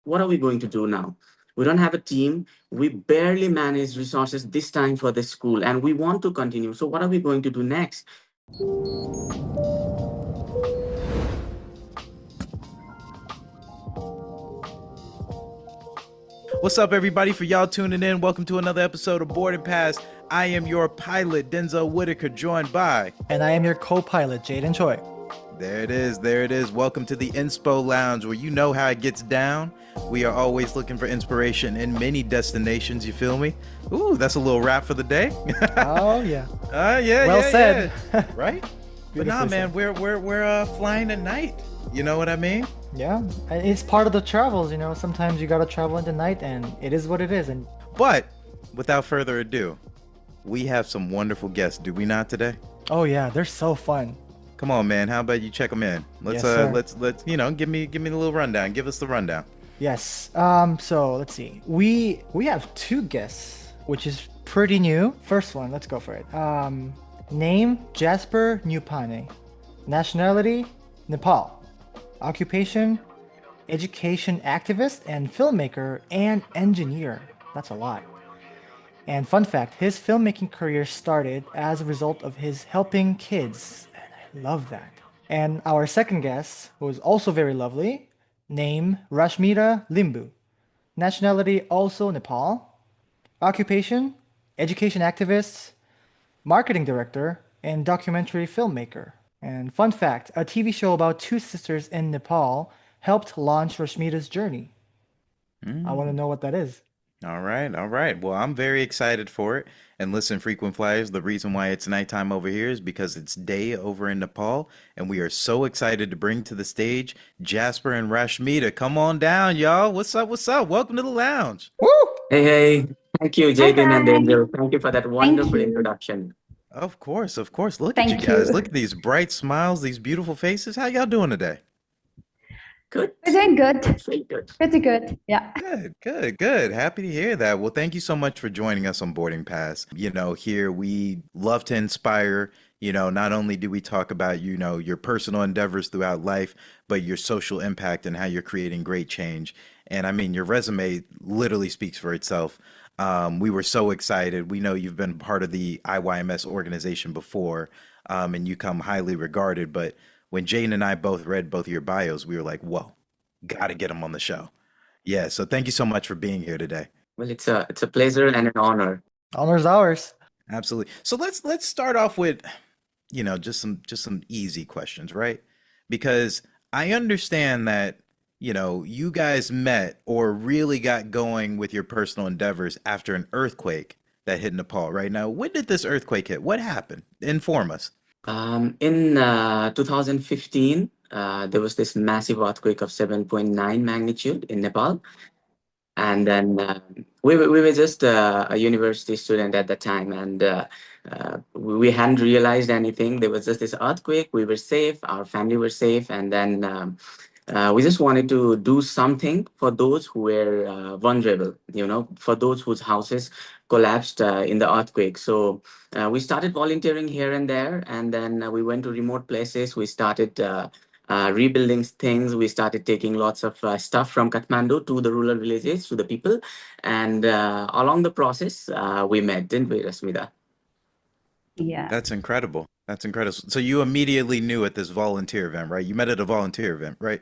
what are we going to do now? We don't have a team. We barely manage resources this time for the school, and we want to continue. So, what are we going to do next? What's up, everybody? For y'all tuning in, welcome to another episode of Boarding Pass. I am your pilot, Denzel Whitaker, joined by... And I am your co-pilot, Jayden Choi. There it is, there it is. Welcome to the Inspo Lounge, where you know how it gets down. We are always looking for inspiration in many destinations, you feel me? Ooh, that's a little rap for the day. Oh, yeah. Yeah, well yeah, said. Yeah. Right? But nah, man, we're flying at night. You know what I mean? Yeah, it's part of the travels, you know. Sometimes you gotta travel in the night, and it is what it is. And But without further ado, we have some wonderful guests, do we not today? oh yeah, they're so fun. Come on, man. How about you check them in? Let's Yes, sir. let's give me the little rundown. Give us the rundown. Yes. So let's see. We have two guests, which is pretty new. First one, let's go for it. Name Jasper Neupane. Nationality Nepal. Occupation education activist and filmmaker and engineer. That's a lot. And fun fact, his filmmaking career started as a result of his helping kids. And I love that. And our second guest, who is also very lovely, name Rashmita Limbu. Nationality also Nepal. Occupation, education activist, marketing director, and documentary filmmaker. And fun fact, a TV show about two sisters in Nepal helped launch Rashmita's journey. I want to know what that is. All right, all right. Well, I'm very excited for it. And listen, frequent flyers, the reason why it's nighttime over here is because it's day over in Nepal, and we are so excited to bring to the stage Jasper and Rashmita. Come on down, y'all. What's up? What's up? Welcome to the lounge. Woo! Hey, hey. Thank you, Hi Jayden and guys. Denzel. Thank you for that Thank wonderful you. introduction. Of course, of course. Look at you Thank guys. you. Look at these bright smiles, these beautiful faces. How y'all doing today? Good. We're doing good. Very good. Pretty good. Yeah. Good, good, good. Happy to hear that. Well, thank you so much for joining us on Boarding Pass. Here we love to inspire. Not only do we talk about, your personal endeavors throughout life, but your social impact and how you're creating great change. And I mean, your resume literally speaks for itself. We were so excited. We know you've been part of the IYMS organization before, and you come highly regarded. But when Jane and I both read both of your bios, we were like, whoa, got to get him on the show. Yeah, so thank you so much for being here today. Well, it's a pleasure and an honor. Honor's ours. Absolutely. So let's start off with, just some easy questions, right? Because I understand that, you guys met or really got going with your personal endeavors after an earthquake that hit Nepal, right? Now, when did this earthquake hit? What happened? Inform us. In 2015, there was this massive earthquake of 7.9 magnitude in Nepal. And then we were just a university student at the time, and we hadn't realized anything. There was just this earthquake. We were safe. Our family were safe. And then we just wanted to do something for those who were vulnerable, for those whose houses collapsed in the earthquake. So we started volunteering here and there, and then we went to remote places. We started rebuilding things. We started taking lots of stuff from Kathmandu to the rural villages, to the people. And along the process, we met, didn't we, Rasmita? Yeah. That's incredible. That's incredible. So you immediately knew at this volunteer event, right? You met at a volunteer event, right?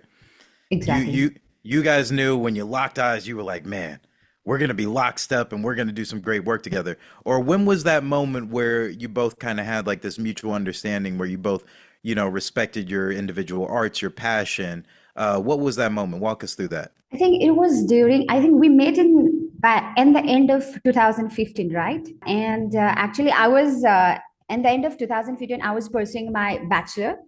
You Exactly. you you guys knew when you locked eyes, you were like, man, we're gonna be lockstep and we're gonna do some great work together. Or when was that moment where you both kind of had like this mutual understanding where you both, respected your individual arts, your passion? What was that moment? Walk us through that. I think we met in the end of 2015, right? And actually, in the end of 2015, I was pursuing my bachelor,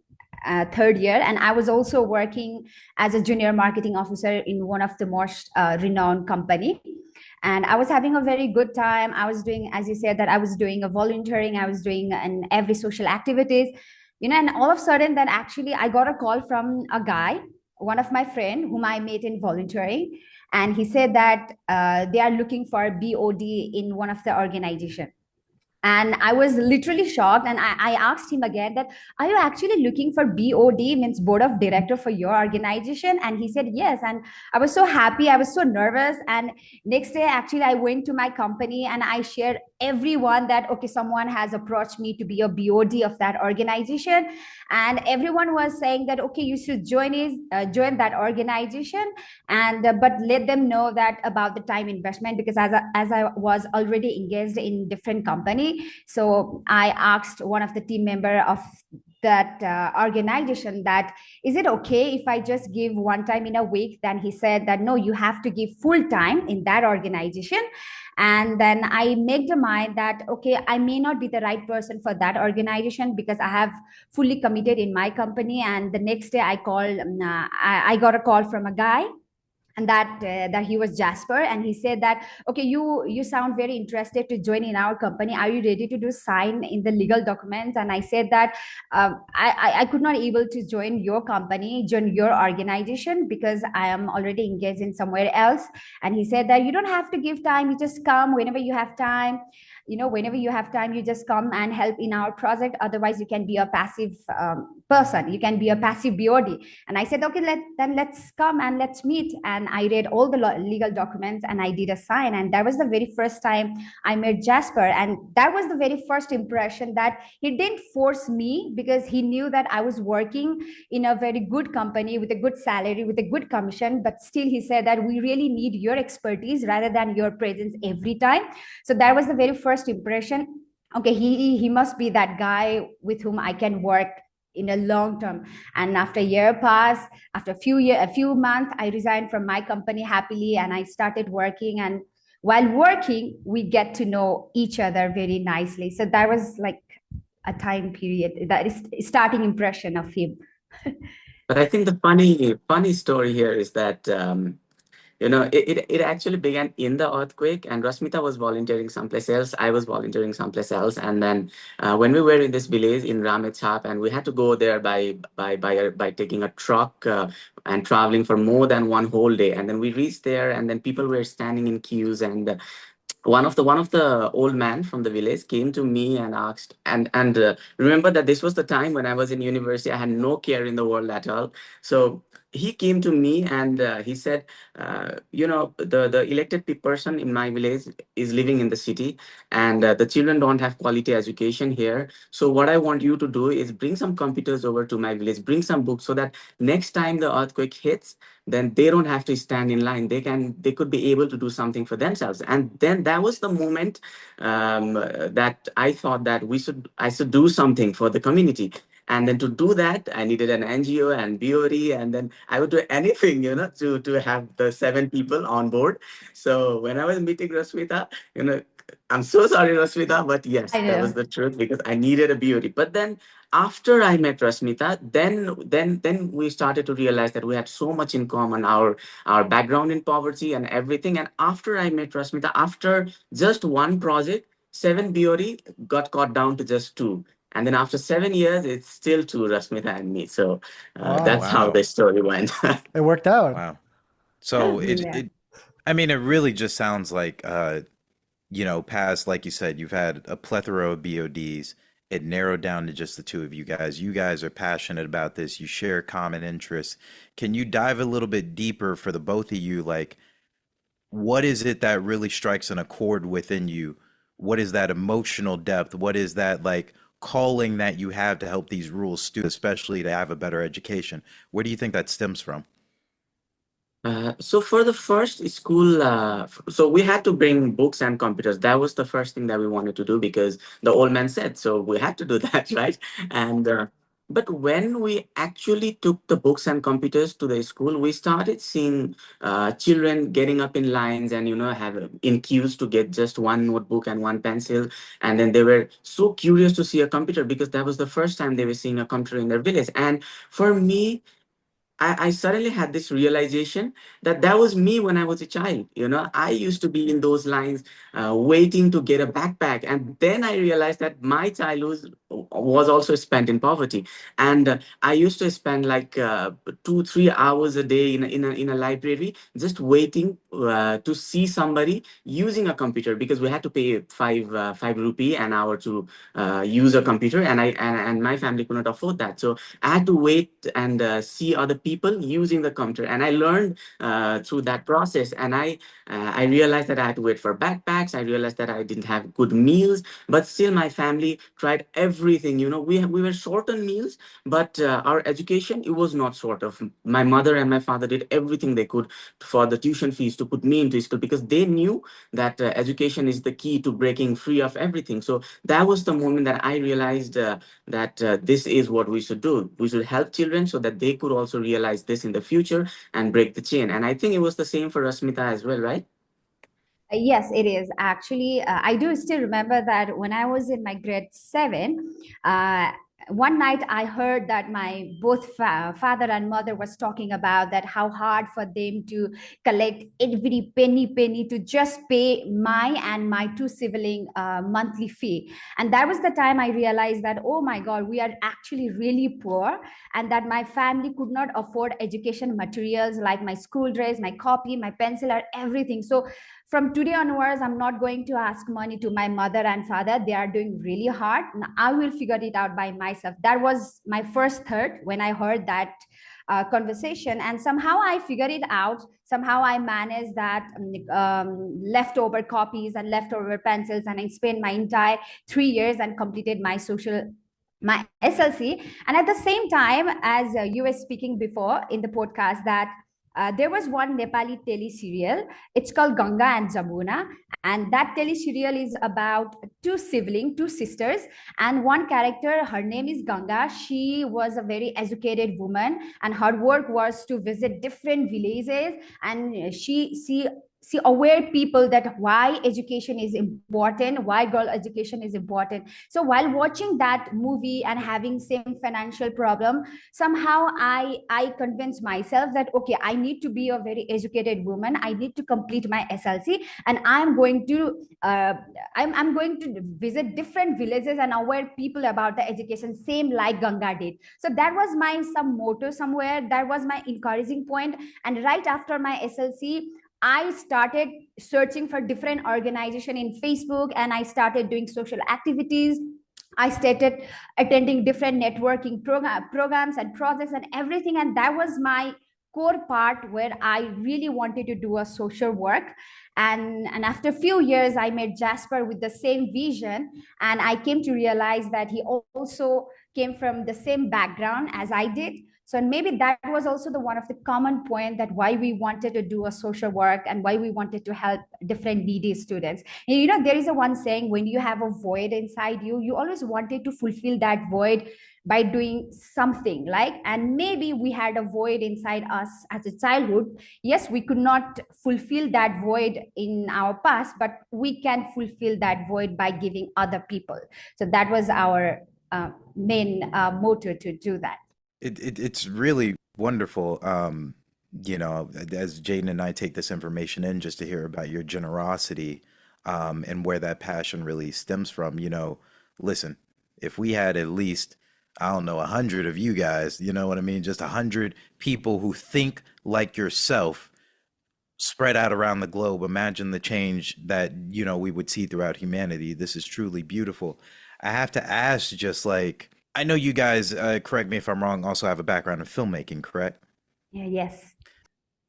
third year, and I was also working as a junior marketing officer in one of the most renowned company. And I was having a very good time. I was doing, as you said, that I was doing a volunteering. I was doing in every social activities, and all of a sudden, then actually, I got a call from a guy, one of my friend whom I met in volunteering, and he said that they are looking for BOD in one of the organization. And I was literally shocked. And I asked him again that, are you actually looking for BOD, means board of director, for your organization? And he said yes. And I was so happy. I was so nervous. And next day, actually, I went to my company and I shared everyone that, okay, someone has approached me to be a BOD of that organization. And everyone was saying that, okay, you should join that organization. And but let them know that about the time investment, because as I was already engaged in different company. So I asked one of the team member of that organization that, is it okay if I just give one time in a week? Then he said that, no, you have to give full time in that organization. And then I make the mind that, okay, I may not be the right person for that organization because I have fully committed in my company. And the next day I called, I got a call from a guy, and that he was Jasper, and he said that, okay, you sound very interested to join in our company. Are you ready to do sign in the legal documents? And I said that, I could not able to join your company, join your organization, because I am already engaged in somewhere else. And he said that, you don't have to give time, you just come whenever you have time. Whenever you have time, you just come and help in our project. Otherwise, you can be a passive person, you can be a passive BOD. And I said, okay, let's come and let's meet. And I read all the legal documents and I did a sign. And that was the very first time I met Jasper. And that was the very first impression, that he didn't force me, because he knew that I was working in a very good company with a good salary, with a good commission. But still, he said that we really need your expertise rather than your presence every time. So that was the very first impression. Okay, he must be that guy with whom I can work in a long term. And after a year passed, after a few months, I resigned from my company happily, and I started working. And while working, we get to know each other very nicely. So that was like a time period, that is starting impression of him. But I think the funny story here is that it actually began in the earthquake, and Rashmita was volunteering someplace else. I was volunteering someplace else, and then when we were in this village in Ramechhap, and we had to go there by taking a truck and traveling for more than one whole day, and then we reached there, and then people were standing in queues, and one of the old man from the village came to me and asked, and remember that this was the time when I was in university. I had no care in the world at all. So he came to me and he said, the elected person in my village is living in the city, and the children don't have quality education here. So what I want you to do is bring some computers over to my village, bring some books, so that next time the earthquake hits, then they don't have to stand in line. They could be able to do something for themselves. And then that was the moment that I thought that I should do something for the community. And then to do that, I needed an NGO and BOD, and then I would do anything, to have the 7 people on board. So when I was meeting Rasmita, I'm so sorry, Rasmita, but yes, I that was know. the truth, because I needed a BOD. But then after I met Rasmita, then we started to realize that we had so much in common, our background in poverty and everything. And after I met Rasmita, after just one project, 7 BOD got cut down to just two. And then after 7 years, it's still two, Rasmita and me. So Wow. that's how Wow. the story went. It worked out. Wow. So Yeah. I mean, it really just sounds like, past, like you said, you've had a plethora of BODs. It narrowed down to just the two of you guys. You guys are passionate about this. You share common interests. Can you dive a little bit deeper for the both of you? Like, what is it that really strikes an accord within you? What is that emotional depth? What is that like calling that you have to help these rural students, especially to have a better education? Where do you think that stems from? So for the first school, so we had to bring books and computers. That was the first thing that we wanted to do, because the old man said so. We had to do that, right? And but when we actually took the books and computers to the school, we started seeing children getting up in lines and have in queues to get just one notebook and one pencil. And then they were so curious to see a computer, because that was the first time they were seeing a computer in their village. And for me, I suddenly had this realization that that was me when I was a child. I used to be in those lines, waiting to get a backpack. And then I realized that my childhood was also spent in poverty. And I used to spend like 2 3 hours a day in a library, just waiting to see somebody using a computer, because we had to pay five rupee an hour to use a computer, and and my family could not afford that. So I had to wait and see other people using the computer, and I learned through that process. And I realized that I had to wait for backpacks. I realized that I didn't have good meals, but still my family tried everything. We were short on meals, but our education, it was not short of. My mother and my father did everything they could for the tuition fees to put me into school, because they knew that education is the key to breaking free of everything. So that was the moment that I realized that this is what we should do. We should help children so that they could also realize this in the future and break the chain. And I think it was the same for Rasmita as well, right? Yes, it is. Actually, I do still remember that when I was in my grade seven, one night I heard that my both father and mother was talking about that how hard for them to collect every penny to just pay my and my two sibling monthly fee. And that was the time I realized that, oh my God, we are actually really poor, and that my family could not afford education materials like my school dress, my copy, my pencil, or everything. So from today onwards, I'm not going to ask money to my mother and father. They are doing really hard. Now I will figure it out by myself. That was my first thought when I heard that conversation, and somehow I figured it out. Somehow I managed that leftover copies and leftover pencils, and I spent my entire 3 years and completed my SLC. And at the same time, as you were speaking before in the podcast, that there was one Nepali tele serial. It's called Ganga and Jamuna, and that tele serial is about two sisters, and one character. Her name is Ganga. She was a very educated woman, and her work was to visit different villages, and she aware people that why education is important, why girl education is important. So while watching that movie and having same financial problem, somehow I convinced myself that okay, I need to be a very educated woman. I need to complete my SLC, and I'm going to visit different villages and aware people about the education, same like Ganga did. So that was my some motto somewhere. That was my encouraging point. And right after my SLC, I started searching for different organization in Facebook, and I started doing social activities. I started attending different networking programs and projects and everything. And that was my core part where I really wanted to do a social work. And after a few years, I met Jasper with the same vision. And I came to realize that he also came from the same background as I did. So maybe that was also the one of the common point that why we wanted to do a social work and why we wanted to help different needy students. And there is a one saying, when you have a void inside you, you always wanted to fulfill that void by doing something like, and maybe we had a void inside us as a childhood. Yes, we could not fulfill that void in our past, but we can fulfill that void by giving other people. So that was our main motto to do that. It's really wonderful, as Jayden and I take this information in just to hear about your generosity, and where that passion really stems from. Listen, if we had at least, I don't know, 100 of you guys, you know what I mean? Just 100 people who think like yourself spread out around the globe. Imagine the change that, we would see throughout humanity. This is truly beautiful. I have to ask, just like, I know you guys, correct me if I'm wrong, also have a background in filmmaking, correct? Yeah, yes.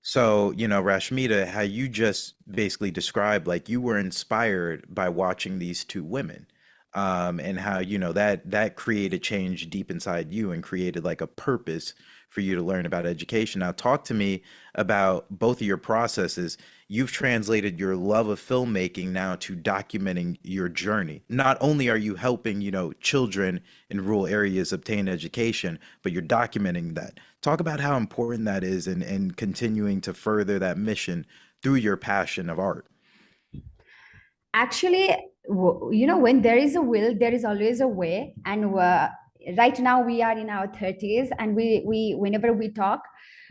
So, Rashmita, how you just basically described, like you were inspired by watching these two women, and how, that created change deep inside you and created like a purpose for you to learn about education. Now, talk to me about both of your processes. You've translated your love of filmmaking now to documenting your journey. Not only are you helping, children in rural areas obtain education, but you're documenting that. Talk about how important that is and continuing to further that mission through your passion of art. Actually, when there is a will, there is always a way. And right now we are in our 30s, and we whenever we talk,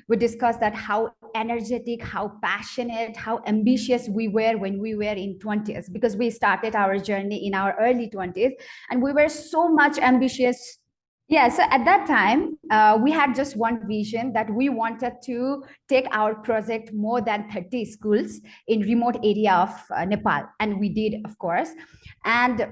we discuss that how energetic, how passionate, how ambitious we were when we were in 20s, because we started our journey in our early 20s, and we were so much ambitious. Yeah, so at that time, we had just one vision, that we wanted to take our project more than 30 schools in remote area of Nepal, and we did, of course. And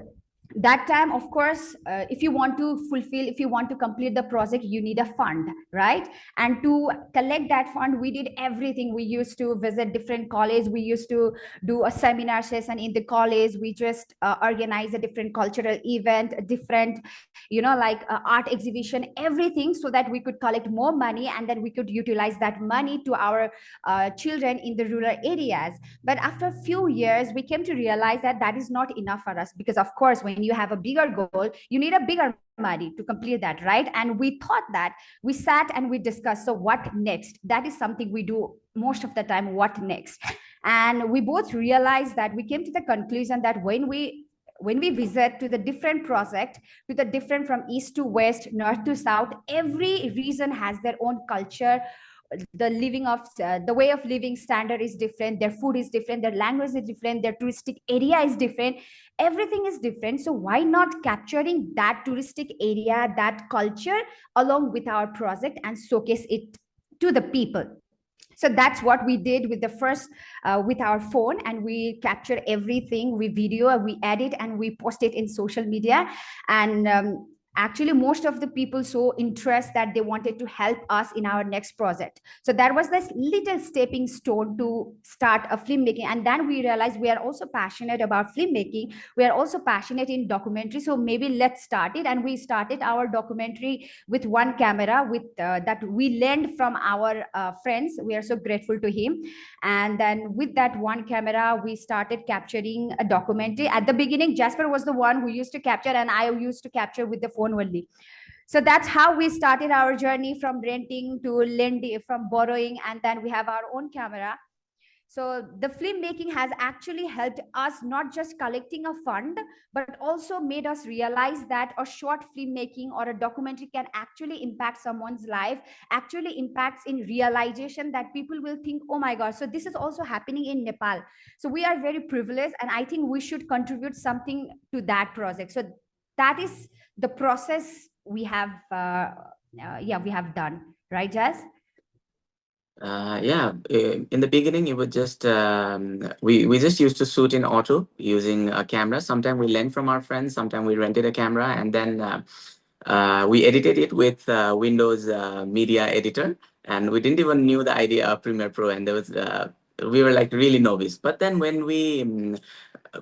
that time, of course, if you want to fulfill, if you want to complete the project, you need a fund, right? And to collect that fund, we did everything. We used to visit different colleges, we used to do a seminar session in the college, we just organize a different cultural event, a different, like art exhibition, everything, so that we could collect more money, and then we could utilize that money to our children in the rural areas. But after a few years, we came to realize that that is not enough for us, because of course, when you have a bigger goal, you need a bigger money to complete that, right? And we thought that, we sat and we discussed, so what next? That is something we do most of the time, what next? And we both realized that, we came to the conclusion that when we visit to the different project, to the different, from east to west, north to south, every region has their own culture. The living of the way of living standard is different, their food is different, their language is different, their touristic area is different, everything is different. So why not capturing that touristic area, that culture, along with our project, and showcase it to the people? So that's what we did with the first, with our phone, and we capture everything, we video, we edit, and we post it in social media. And actually, most of the people show interest that they wanted to help us in our next project. So that was this little stepping stone to start a filmmaking. And then we realized we are also passionate about filmmaking, we are also passionate in documentary, so maybe let's start it. And we started our documentary with one camera, with that we learned from our friends, we are so grateful to him. And then with that one camera, we started capturing a documentary. At the beginning, Jasper was the one who used to capture, and I used to capture with the phone only. So that's how we started our journey, from renting to lending, from borrowing, and then we have our own camera. So the filmmaking has actually helped us, not just collecting a fund, but also made us realize that a short filmmaking or a documentary can actually impact someone's life, actually impacts in realization, that people will think, oh my God, so this is also happening in Nepal. So we are very privileged, and I think we should contribute something to that project. So that is the process we have, we have done, right, Jazz? Yeah, in the beginning, it was just we just used to shoot in auto using a camera. Sometimes we lent from our friends, sometimes we rented a camera, and then we edited it with Windows Media Editor, and we didn't even knew the idea of Premiere Pro, and there was we were like really novice. But then when we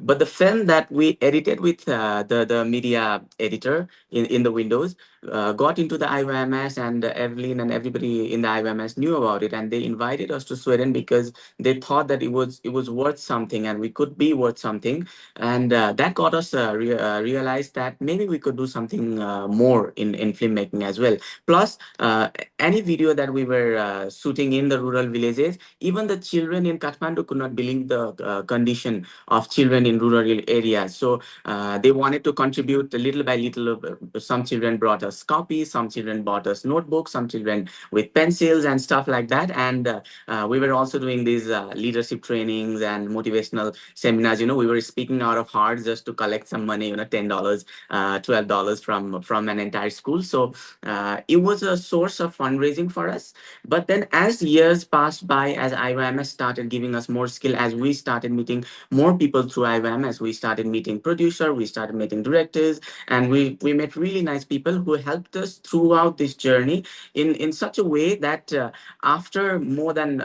but the film that we edited with the media editor in the Windows got into the IYMS, and Evelyn and everybody in the IYMS knew about it, and they invited us to Sweden because they thought that it was worth something, and we could be worth something. And that got us realized that maybe we could do something more in filmmaking as well. Plus, any video that we were shooting in the rural villages, even the children in Kathmandu could not believe the condition of children in rural areas. So they wanted to contribute little by little. Some children brought us copies, some children bought us notebooks, some children with pencils and stuff like that. And we were also doing these leadership trainings and motivational seminars. We were speaking out of heart just to collect some money, $10, $12 from an entire school. So it was a source of fundraising for us. But then as years passed by, as IYMS started giving us more skill, as we started meeting more people through IYMS, we started meeting producer, we started meeting directors, and we met really nice people who helped us throughout this journey in such a way that after more than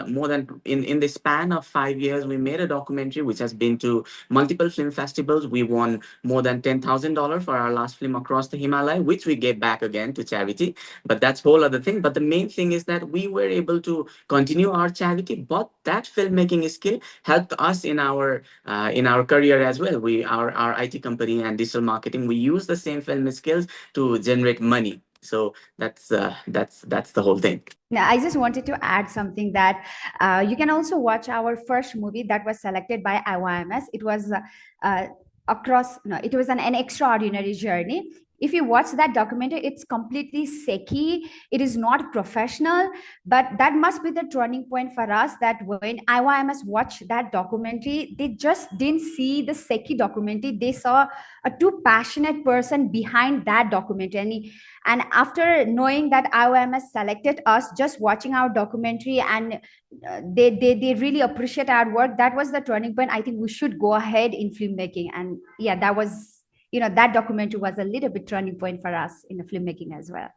in the span of 5 years, we made a documentary which has been to multiple film festivals. We won more than $10,000 for our last film, Across the Himalaya, which we gave back again to charity. But that's whole other thing. But the main thing is that we were able to continue our charity, but that filmmaking skill helped us in our career as well. Our IT company and digital marketing, we use the same film skills to generate money. So that's the whole thing. Now, I just wanted to add something, that you can also watch our first movie that was selected by IYMS. It was it was an extraordinary journey. if you watch that documentary, it's completely secky. It is not professional, but that must be the turning point for us, that when IYMS watched that documentary, they just didn't see the secky documentary. They saw a too passionate person behind that documentary. And after knowing that IYMS selected us, just watching our documentary, and they really appreciate our work, that was the turning point. I think we should go ahead in filmmaking. And yeah, that was, that documentary was a little bit turning point for us in the filmmaking as well.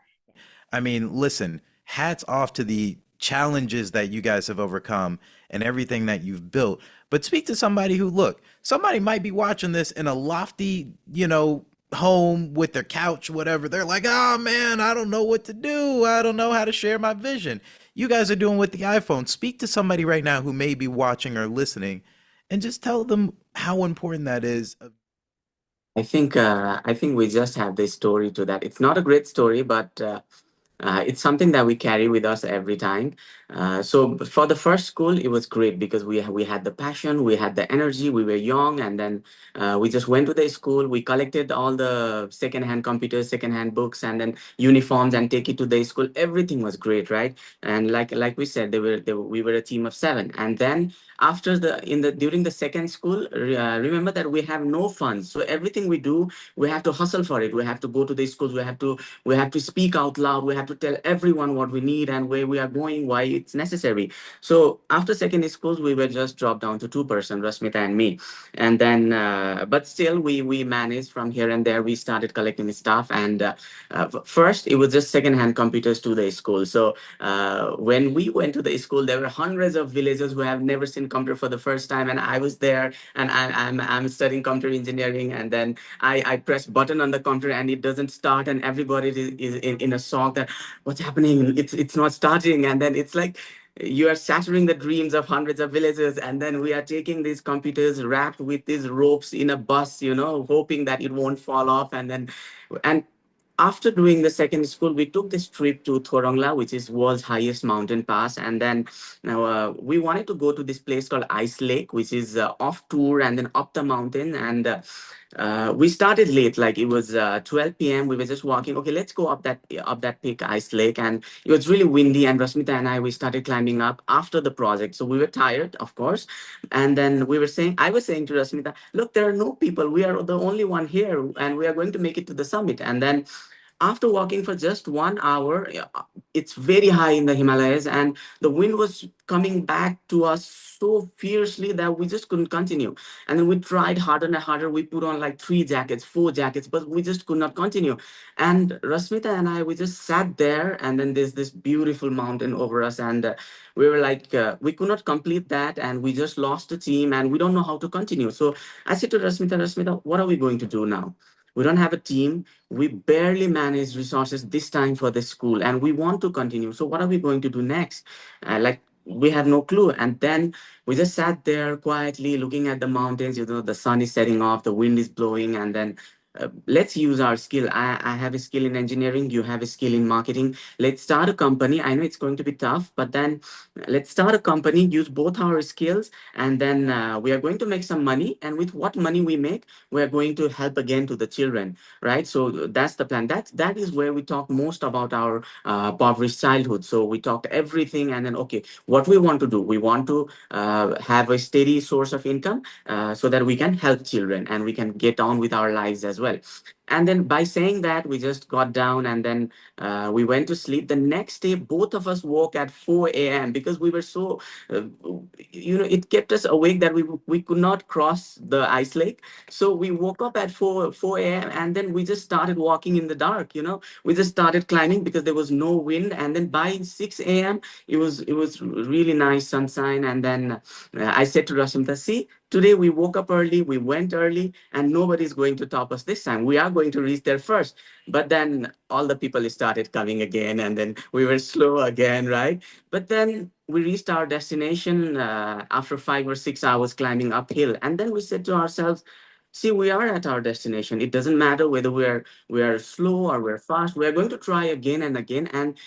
I mean, listen, hats off to the challenges that you guys have overcome and everything that you've built. But speak to somebody who, look, somebody might be watching this in a lofty, home with their couch, whatever. They're like, oh man, I don't know what to do. I don't know how to share my vision. You guys are doing with the iPhone. Speak to somebody right now who may be watching or listening and just tell them how important that is. I think we just have this story to that. It's not a great story, but it's something that we carry with us every time. So for the first school, it was great because we had the passion, we had the energy, we were young, and then we just went to the school. We collected all the secondhand computers, secondhand books, and then uniforms, and take it to the school. Everything was great, right? And like we said, we were a team of seven, and then after the during the second school, remember that we have no funds, so everything we do, we have to hustle for it. We have to go to the schools, we have to speak out loud, we have to tell everyone what we need and where we are going, why it's necessary. So after second schools, we were just dropped down to two-person, Rashmita and me. And then but still we managed. From here and there we started collecting stuff. And first it was just second-hand computers to the school. So when we went to the school, there were hundreds of villagers who have never seen computer for the first time, and I was there, and I'm studying computer engineering. And then I press button on the computer and it doesn't start, and everybody is in a shock that what's happening, it's not starting. And then it's like you are shattering the dreams of hundreds of villagers. And then we are taking these computers wrapped with these ropes in a bus, hoping that it won't fall off. And after doing the second school, we took this trip to Thorongla, which is world's highest mountain pass. And then now we wanted to go to this place called Ice Lake, which is off tour and then up the mountain. And we started late, like it was 12 p.m. We were just walking. Okay, let's go up that peak, Ice Lake, and it was really windy. And Rashmita and I, we started climbing up after the project, so we were tired, of course. And then I was saying to Rashmita, look, there are no people. We are the only one here, and we are going to make it to the summit. And then after walking for just 1 hour, it's very high in the Himalayas, and the wind was coming back to us so fiercely that we just couldn't continue. And then we tried harder and harder. We put on like 3 jackets, 4 jackets, but we just could not continue. And Rasmita and I, we just sat there, and then there's this beautiful mountain over us, and we were like, we could not complete that, and we just lost the team, and we don't know how to continue. So I said to Rasmita, what are we going to do now? We don't have a team. We barely manage resources this time for the school, and we want to continue. So what are we going to do next? Like, we have no clue. And then we just sat there quietly looking at the mountains. The sun is setting off, the wind is blowing, and then let's use our skill. I have a skill in engineering, you have a skill in marketing. Let's start a company. I know it's going to be tough, but then let's start a company, use both our skills, and then we are going to make some money. And with what money we make, we are going to help again to the children, right? So that's the plan. That is where we talk most about our impoverished childhood. So we talked everything, and then okay, what we want to do, we want to have a steady source of income, so that we can help children and we can get on with our lives as well. And then by saying that, we just got down, and then we went to sleep. The next day, both of us woke at 4 a.m. because we were so, uh, it kept us awake that we could not cross the ice lake. So we woke up at 4 a.m. and then we just started walking in the dark. We just started climbing because there was no wind. And then by 6 a.m., it was really nice sunshine. And then I said to Rashmita, see, today we woke up early, we went early, and nobody's going to top us this time. We are going to reach there first. But then all the people started coming again, and then we were slow again, right? But then we reached our destination after 5 or 6 hours climbing uphill. And then we said to ourselves, see, we are at our destination. It doesn't matter whether we are slow or we're fast. We are going to try again and again. And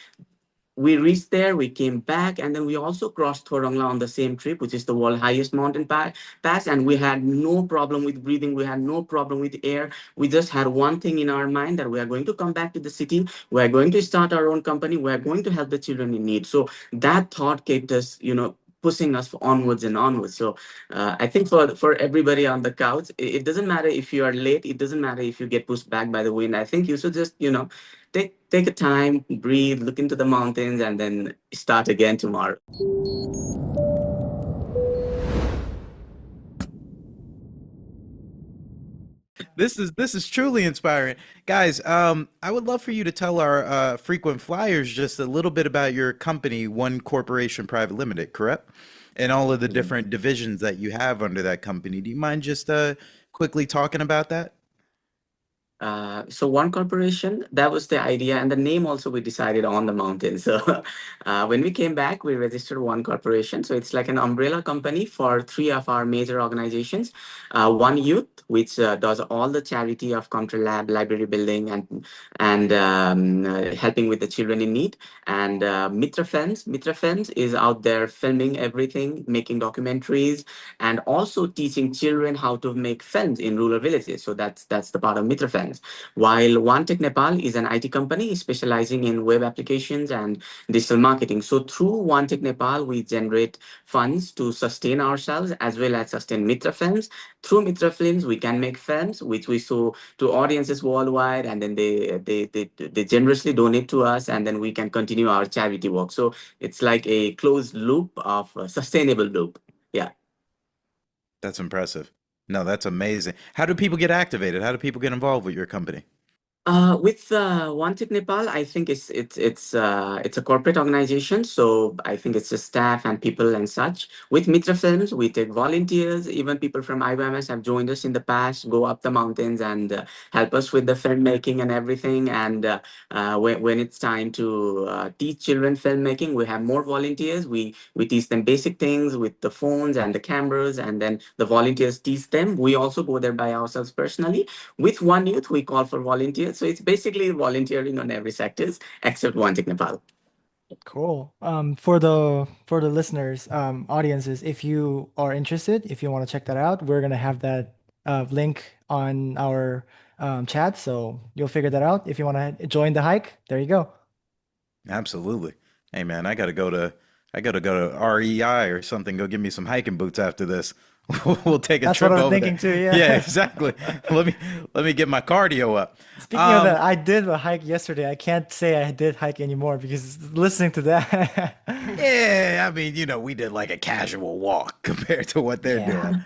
we reached there, we came back, and then we also crossed Thorongla on the same trip, which is the world highest mountain pass. And we had no problem with breathing. We had no problem with air. We just had one thing in our mind, that we are going to come back to the city. We are going to start our own company. We are going to help the children in need. So that thought kept us, pushing us onwards and onwards. So I think for everybody on the couch, it doesn't matter if you are late. It doesn't matter if you get pushed back by the wind. I think you should just, take a time, breathe, look into the mountains, and then start again tomorrow. This is truly inspiring, guys. I would love for you to tell our frequent flyers just a little bit about your company, One Corporation Private Limited, correct? And all of the different divisions that you have under that company. Do you mind just quickly talking about that? So one corporation, that was the idea, and the name also we decided on the mountain. So when we came back, we registered one corporation. So it's like an umbrella company for three of our major organizations. One Youth, which does all the charity of Contra Lab, library building, and helping with the children in need. And Mitra Films. Mitra Films is out there filming everything, making documentaries, and also teaching children how to make films in rural villages. So that's the part of Mitra Films. While OneTech Nepal is an IT company specializing in web applications and digital marketing. So through OneTech Nepal, we generate funds to sustain ourselves as well as sustain Mitra Films. Through Mitra Films, we can make films which we show to audiences worldwide, and then they generously donate to us, and then we can continue our charity work. So it's like a closed loop of a sustainable loop. Yeah. That's impressive. No, that's amazing. How do people get activated? How do people get involved with your company? With One Tip Nepal, I think it's a corporate organization, so I think it's just staff and people and such. With Mitra Films, we take volunteers. Even people from IBMS have joined us in the past, go up the mountains and help us with the filmmaking and everything. And when it's time to teach children filmmaking, we have more volunteers. We teach them basic things with the phones and the cameras, and then the volunteers teach them. We also go there by ourselves personally. With One Youth, we call for volunteers. So it's basically volunteering on every sectors except One Tech Nepal. Cool. For the listeners, audiences, if you are interested, if you want to check that out, we're gonna have that link on our chat, so you'll figure that out. If you want to join the hike, there you go. Absolutely. Hey man, I gotta go to REI or something. Go get me some hiking boots after this. We'll take a That's what trip I was over there. thinking too. Yeah. Yeah, exactly. Let me get my cardio up. Speaking of that, Um, I did a hike yesterday. I can't say I did hike anymore because listening to that. yeah, I mean, we did like a casual walk compared to what they're Yeah. doing.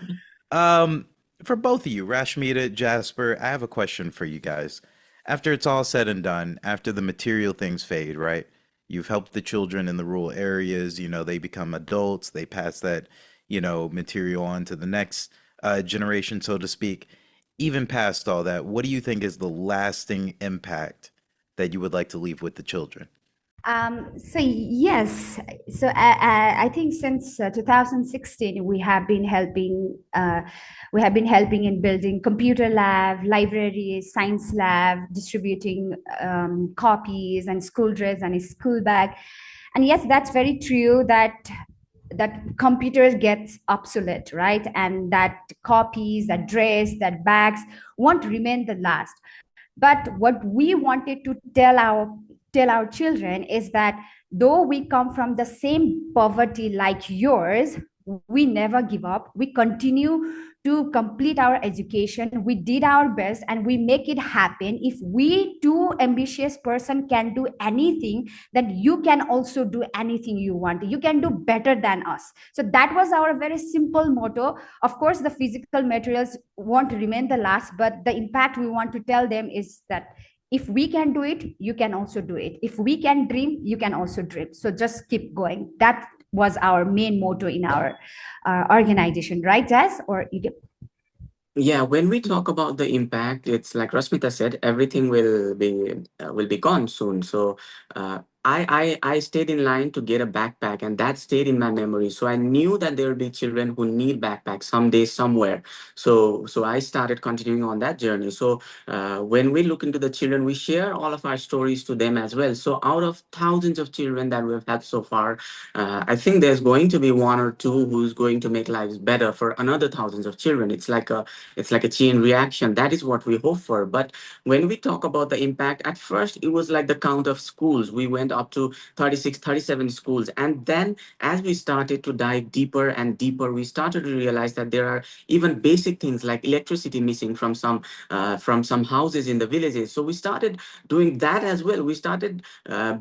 Um, for both of you, Rashmita, Jasper, I have a question for you guys. After it's all said and done, after the material things fade, right? You've helped the children in the rural areas, they become adults, they pass that, material on to the next generation, so to speak. Even past all that, what do you think is the lasting impact that you would like to leave with the children? So yes, so I think since 2016 we have been helping in building computer lab, libraries, science lab, distributing copies and school dress and a school bag. And yes, that's very true that computers get obsolete, right? And that copies, that dress, that bags won't remain the last. But what we wanted to tell our children is that though we come from the same poverty like yours, we never give up. We continue to complete our education. We did our best and we make it happen. If we two ambitious person can do anything, then you can also do anything you want. You can do better than us. So that was our very simple motto. Of course, the physical materials won't remain the last, but the impact we want to tell them is that if we can do it, you can also do it. If we can dream, you can also dream. So just keep going. That was our main motto in our organization, right, Jazz? Or you Yeah, when we talk about the impact, it's like Rasmita said, everything will be gone soon. So I stayed in line to get a backpack, and that stayed in my memory. So I knew that there will be children who need backpacks someday, somewhere. So I started continuing on that journey. So when we look into the children, we share all of our stories to them as well. So out of thousands of children that we've had so far, I think there's going to be one or two who's going to make lives better for another thousands of children. It's like a chain reaction. That is what we hope for. But when we talk about the impact, at first it was like the count of schools. We went up to 36, 37 schools. And then as we started to dive deeper and deeper, we started to realize that there are even basic things like electricity missing from some houses in the villages. So we started doing that as well. We started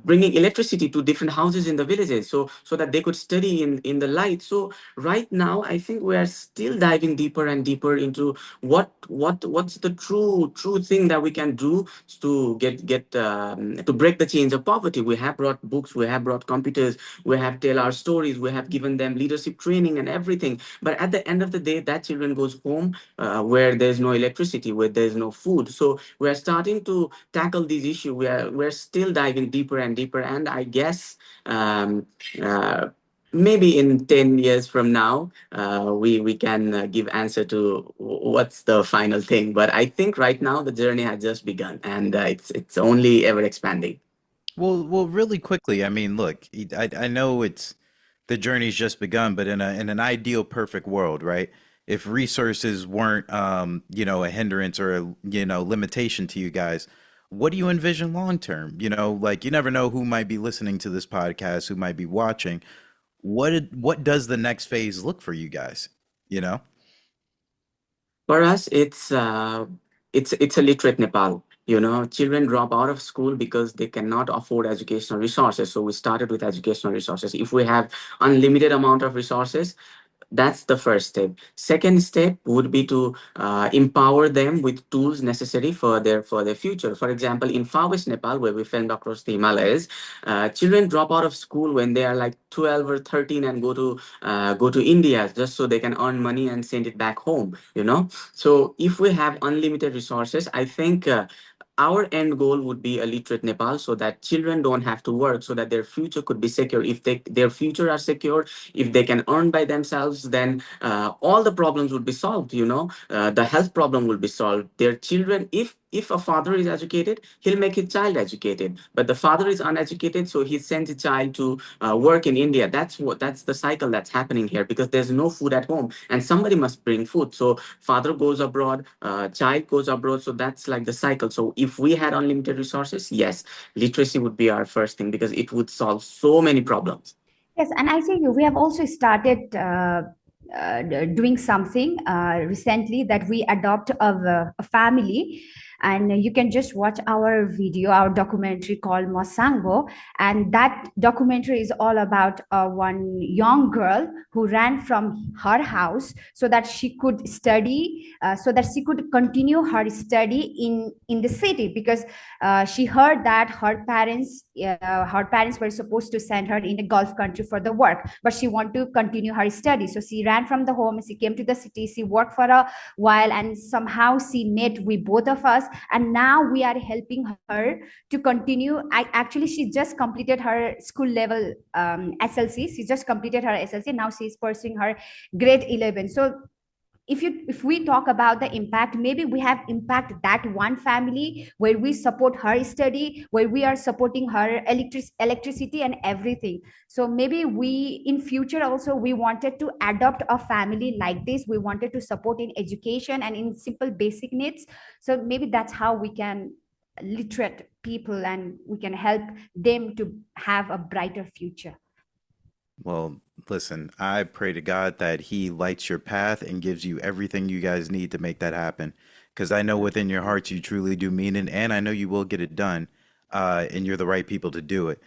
bringing electricity to different houses in the villages, so that they could study in the light. So right now, I think we are still diving deeper and deeper into what's the true thing that we can do to get to break the chains of poverty. We have brought books, we have brought computers, we have tell our stories, we have given them leadership training and everything. But at the end of the day, that children goes home where there's no electricity, where there's no food. So we're starting to tackle these issues. We're still diving deeper and deeper, and I guess um, uh, maybe in 10 years from now we can give answer to what's the final thing. But I think right now the journey has just begun, and it's only ever expanding. Well, really quickly. I mean, look, I know it's the journey's just begun, but in an ideal, perfect world, right? If resources weren't, a hindrance or limitation to you guys, what do you envision long term? Like you never know who might be listening to this podcast, who might be watching. What does the next phase look for you guys? You know? For us, it's a literate Nepal. Children drop out of school because they cannot afford educational resources. So we started with educational resources. If we have unlimited amount of resources, that's the first step. Second step would be to empower them with tools necessary for their future. For example, in far west Nepal, where we filmed across the Himalayas, children drop out of school when they are like 12 or 13 and go to India just so they can earn money and send it back home. So if we have unlimited resources, I think our end goal would be a literate Nepal, so that children don't have to work, so that their future could be secure. If their future are secure, if they can earn by themselves, then all the problems would be solved. The health problem will be solved. Their children, if a father is educated, he'll make his child educated. But the father is uneducated, so he sends a child to work in India. That's the cycle that's happening here, because there's no food at home, and somebody must bring food. So father goes abroad, child goes abroad. So that's like the cycle. So if we had unlimited resources, yes, literacy would be our first thing, because it would solve so many problems. Yes, and I think we have also started doing something recently, that we adopt a family, and you can just watch our video, our documentary called Mosango, and that documentary is all about one young girl who ran from her house so that she could study, so that she could continue her study in the city, because she heard that her parents were supposed to send her in a Gulf country for the work, but she wanted to continue her study. So she ran from the home, she came to the city, she worked for a while, and somehow she met with both of us, and now we are helping her to continue. Actually, she just completed her school level SLC. She just completed her SLC. Now she's pursuing her grade 11. So if we talk about the impact, maybe we have impact that one family where we support her study, where we are supporting her electricity and everything. So maybe we in future also, we wanted to adopt a family like this. We wanted to support in education and in simple basic needs. So maybe that's how we can literate people, and we can help them to have a brighter future. Well, listen, I pray to God that He lights your path and gives you everything you guys need to make that happen. Because I know within your hearts you truly do mean it, and I know you will get it done, and you're the right people to do it.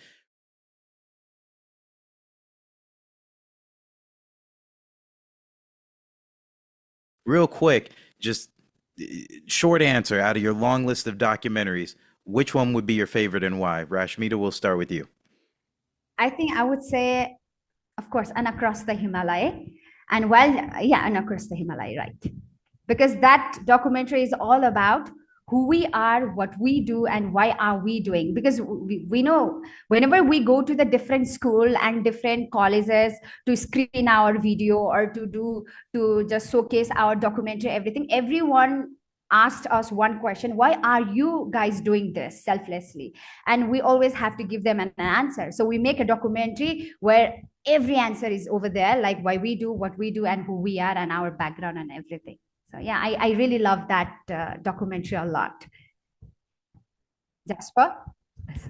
Real quick, just short answer out of your long list of documentaries, which one would be your favorite and why? Rashmita, we'll start with you. I think I would say, of course, and across the Himalaya. And while, yeah, and across the Himalaya, right? Because that documentary is all about who we are, what we do, and why are we doing. Because we know whenever we go to the different school and different colleges to screen our video or to just showcase our documentary, everyone asked us one question: why are you guys doing this selflessly? And we always have to give them an answer. So we make a documentary where every answer is over there, like why we do what we do and who we are and our background and everything. So yeah, I really love that documentary a lot. Jasper?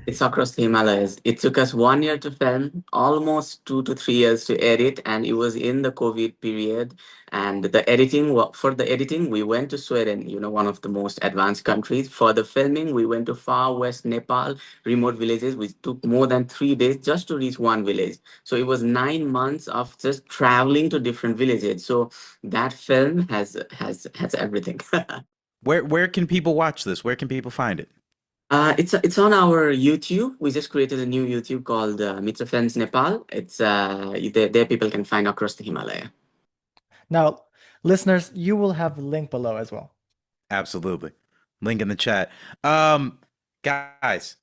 It's across the Himalayas. It took us 1 year to film, almost 2 to 3 years to edit, and it was in the COVID period. And the editing, for the editing, we went to Sweden, one of the most advanced countries. For the filming, we went to far west Nepal, remote villages, which took more than 3 days just to reach one village. So it was 9 months of just traveling to different villages. So that film has everything. Where can people watch this? Where can people find it? It's on our YouTube. We just created a new YouTube called Mitra Films Nepal. It's there people can find across the Himalaya. Now, listeners, you will have the link below as well. Absolutely. Link in the chat. Guys,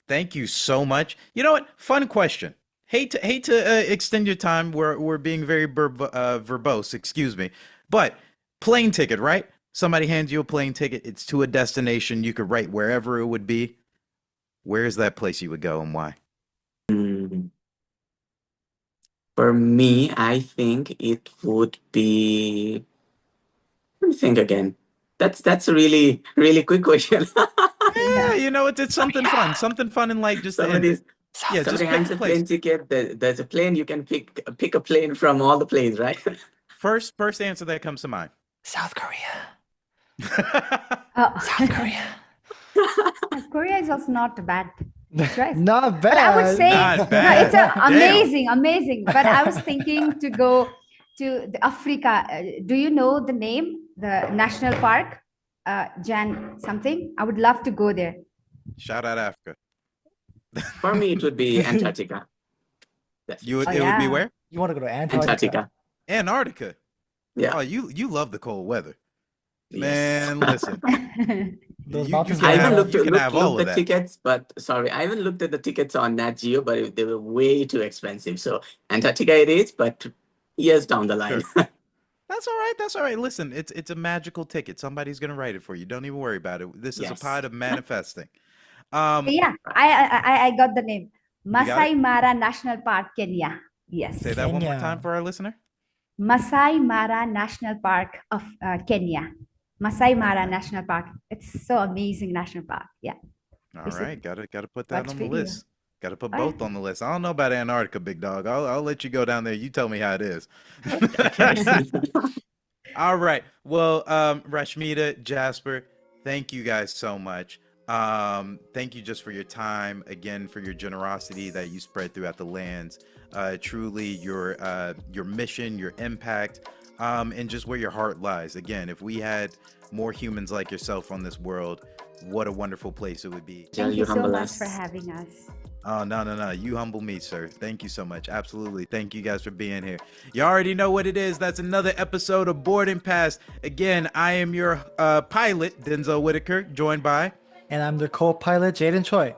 thank you so much. You know what? Fun question. Hate to extend your time. We're being very verbose, excuse me. But plane ticket, right? Somebody hands you a plane ticket. It's to a destination. You could write wherever it would be. Where is that place you would go and why? For me, I think it would be. Let me think again. That's a really really quick question. Yeah, it's something fun and like just to end it. Yeah, just Somebody pick hands a a plane place. ticket. There's a plane. You can pick a plane from all the planes, right? First answer that comes to mind. South Korea. Oh. South Korea. South Korea is also not bad choice. Not But I would bad. say Not no, bad. it's amazing. But I was thinking to go to the Africa. Do you know the name, the national park? Jan something. I would love to go there. Shout out Africa. For me, it would be Antarctica. Yes. It would be yeah. where? You want to go to Antarctica? Antarctica. Yeah. Oh, you love the cold weather. Yes. Man, listen. Those You mountains can I are even have- looked you can looked have all looked of at that. tickets, but sorry, I even looked at the tickets on Nat Geo, but they were way too expensive. So Antarctica it is, but years down the line. Sure. That's all right. That's all right. Listen, it's a magical ticket. Somebody's gonna write it for you. Don't even worry about it. This is a Yes. part of manifesting. Yeah, I got the name. got it? Masai Mara National Park, Kenya. Yes. Say that one more Kenya. time for our listener. Masai Mara National Park of Kenya. Masai Mara National Park. It's so amazing national park. Yeah. All You should right, gotta put that watch on the video. list. Gotta put Oh, yeah. both on the list. I don't know about Antarctica, big dog. I'll let you go down there. You tell me how it is. All right. Well, Rashmita, Jasper, thank you guys so much. Thank you just for your time, again, for your generosity that you spread throughout the lands. Truly, your mission, your impact, and just where your heart lies. Again, if we had more humans like yourself on this world, what a wonderful place it would be. Thank you so humble much us. for having us. Oh, no. You humble me, sir. Thank you so much. Absolutely. Thank you guys for being here. You already know what it is. That's another episode of Boarding Pass. Again, I am your pilot, Denzel Whitaker, joined by... And I'm the co-pilot, Jayden Choi.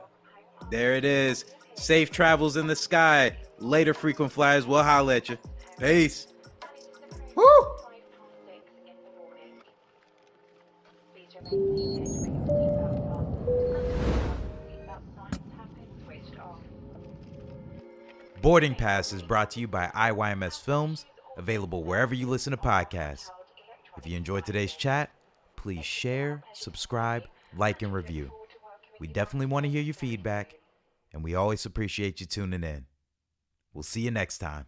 There it is. Safe travels in the sky. Later, frequent flyers. We'll holler at you. Peace. Woo! Boarding Pass is brought to you by IYMS Films, available wherever you listen to podcasts. If you enjoyed today's chat, please share, subscribe, like, and review. We definitely want to hear your feedback, and we always appreciate you tuning in. We'll see you next time.